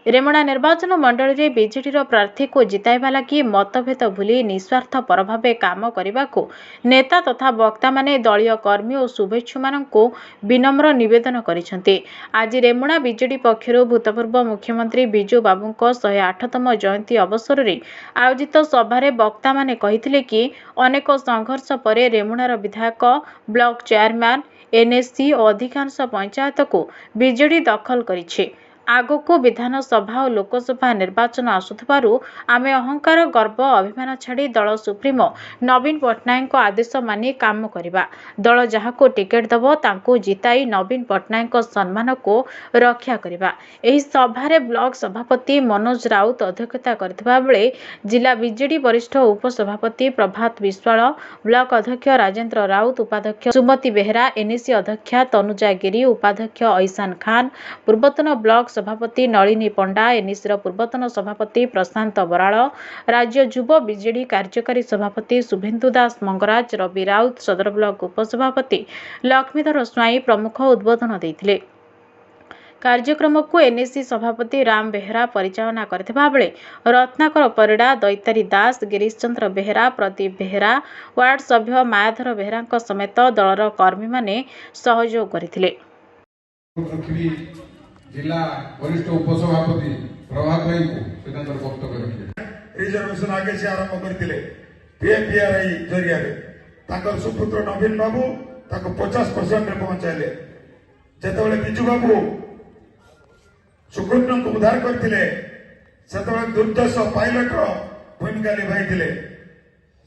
रेमुणा निर्वाचन मंडल में बीजेडी प्रार्थी को जिताइबा लगी मतभेद भूली निस्वार्थपर भाव काम करने को नेता तथा वक्ता माने दलीय कर्मी और शुभेच्छु मानक विनम्र निवेदन करिसेंते। आज रेमुणा बीजेडी पक्षर भूतपूर्व मुख्यमंत्री बिजू बाबू 108तम जयंती अवसर में आयोजित सभारे वक्ता माने कहिथिले कि अनेक संघर्ष पर रेमुणार विधायक ब्लॉक चेयरमैन एनएससी और अधिकांश पंचायत को बीजेडी दखल करिछे। आगको विधानसभा और लोकसभा निर्वाचन आसुथिबारु आमे अहंकार गर्व अभिमान छाड़ी दल सुप्रीमो नवीन पट्टनायक आदेश मानि काम करिबा। दल जहाको टिकेट दबो तांको जिताई नवीन पट्टनायक सम्मान को रक्षा करिबा। एही सभारे ब्लॉक सभापति मनोज राउत अध्यक्षता करथिबा बेले जिला बीजेडी वरिष्ठ उपसभापति प्रभात विश्वाल, ब्लॉक अध्यक्ष राजेंद्र राउत, उपाध्यक्ष सुमति बेहरा, एनएसी अध्यक्षा तनुजा गिरी, उपाध्यक्ष ऐसान खान, पूर्वतन ब्लॉक सभापति नलिनी पंडा, एनएसीर पूर्वतन सभापति प्रशांत बराड़, राज्य युव बीजेडी कार्यकारी सभापति शुभेन्दु दास मंगराज, रवि राउत, सदर ब्लॉक उपसभापति लक्ष्मीधर स्वाई प्रमुख उद्बोधन देथिले। कार्यक्रम को एनएसी सभापति राम बेहरा परिचालना करथिबा बेले रत्नाकर परिड़ा, दैतारी दास, गिरीश चंद्र बेहरा, प्रदीप बेहरा, वार्ड सभ्य मायाधर बेहरा समेत दलर कर्मी माने सहयोग करथिले। जिला वरिष्ठ उपसभापति प्रभात भाई को वक्तव्य रखिए। रिजर्वेशन आगे से आरंभ करथिले पीएफआरआई जरिया रे ताकर सुपुत्र नवीन बाबू ताको 50% रे पहुंचाइले। जेतेबेले बिजू बाबू सुकुन को उद्धार करथिले सेतेबेले दुर्दश पायलट रो भूमिका निभाइथिले।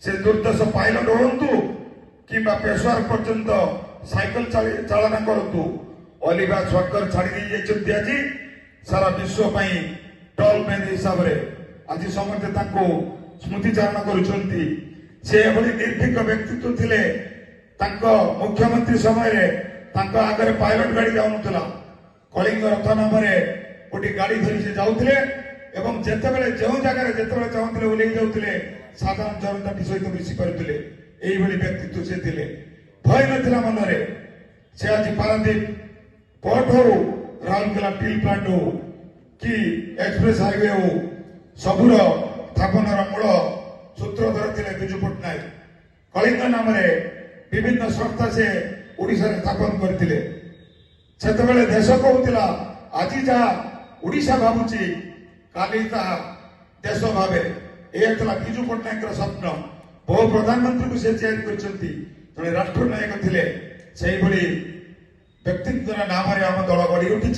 से दुर्दश पायलट होंतु किबा पेशवार पर्यंत साइकिल चालना करतु अलिभा स्वर्गर छाड़ी आज सारा विश्व टॉल मैन हिसाब से आज समस्ते स्मृतिचारण कर निर्भीक व्यक्तित्व थे। मुख्यमंत्री समय आगे पायलट गाड़ी जाऊला कलिंग रथ नाम गोटे गाड़ी धरी से जाऊे और जितेबाला जो जगह जिते चाहते ओल्ल जाते साधारण जनता सहित मिशि पारे व्यक्तित्व से थे। भय ना मनरे से आज पारादीप पोर्ट हो, राउरकेला स्टील प्लांट हो कि एक्सप्रेस हाईवे हो सबुर स्थापनार मूल सूत्रधर थे बिजू पट्टनायक। कलिंग नाम विभिन्न संस्था से ओडिशा स्थापन करते देश कहूला आज जहाँ ओडिशा भावुची काली देश भावे यह बिजू पट्टनायक स्वप्न। बहु प्रधानमंत्री को से चयन कर राष्ट्र नायक थे। व्यक्तित्व नाम आम दल गढ़ी उठी।